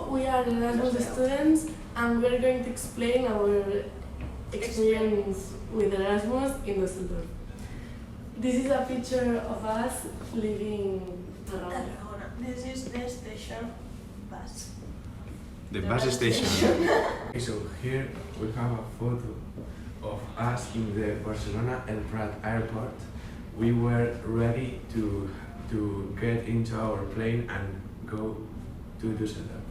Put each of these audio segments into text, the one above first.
we are Erasmus students and we are going to explain our experience with Erasmus in Düsseldorf. This is a picture of us living Tarragona. This is the station bus. The bus station. Okay, so here we have a photo of us in the Barcelona El Prat airport. We were ready to get into our plane and go to Düsseldorf.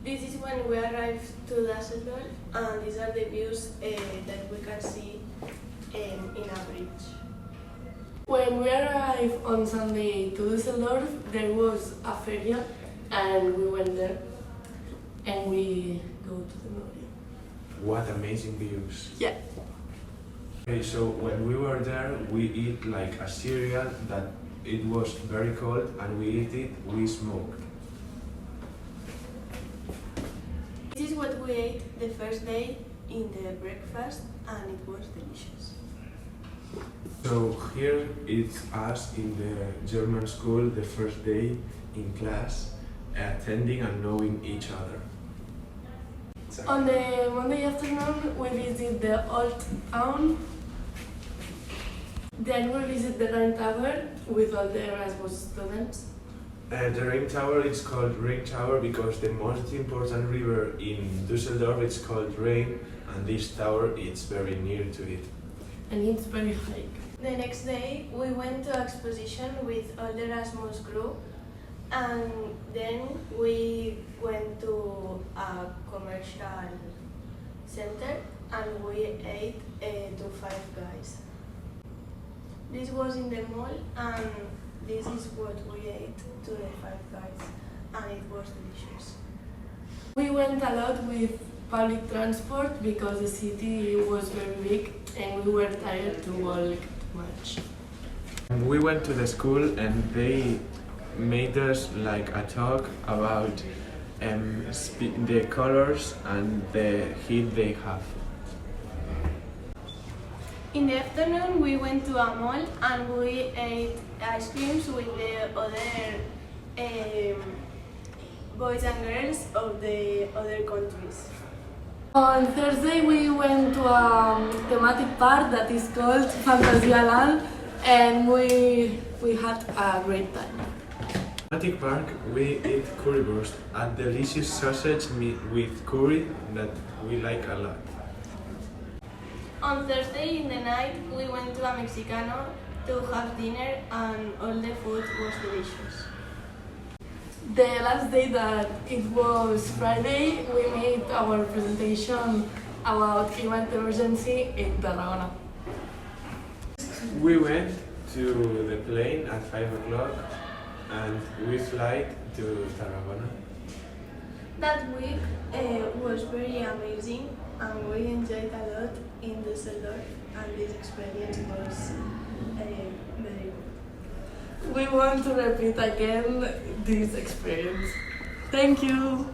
This is when we arrived to Düsseldorf, and these are the views that we can see in a bridge. When we arrived on Sunday to Düsseldorf, there was a feria and we went there and we go to the museum. What amazing views. Yeah. Okay, so when we were there, we eat like a cereal that it was very cold, and we eat it, we smoked. This is what we ate the first day in the breakfast, and it was delicious. So here it's us in the German school, the first day in class, attending and knowing each other. On the Monday afternoon, we visit the old town. Then we visit the Rhine Tower with all the Erasmus students. The Ring Tower is called Ring Tower because the most important river in Düsseldorf is called Rhine, and this tower is very near to it. And it's very high. The next day, we went to exposition with all the Erasmus group, and then we went to a commercial center and we ate to Five Guys. This was in the mall, and this is what we ate to the Five Guys, and it was delicious. We went a lot with public transport because the city was very big and we were tired to walk too much. We went to the school and they made us like a talk about the colors and the heat they have. In the afternoon, we went to a mall and we ate ice creams with the other boys and girls of the other countries. On Thursday, we went to a thematic park that is called Fantasialand and we had a great time. Thematic park, we ate currywurst, a delicious sausage meat with curry that we like a lot. On Thursday in the night, we went to a Mexicano to have dinner and all the food was delicious. The last day that it was Friday, we made our presentation about climate emergency in Tarragona. We went to the plane at 5 o'clock and we fly to Tarragona. That week was very amazing and we enjoyed a lot in Düsseldorf, and this experience was very good. We want to repeat again this experience. Thank you!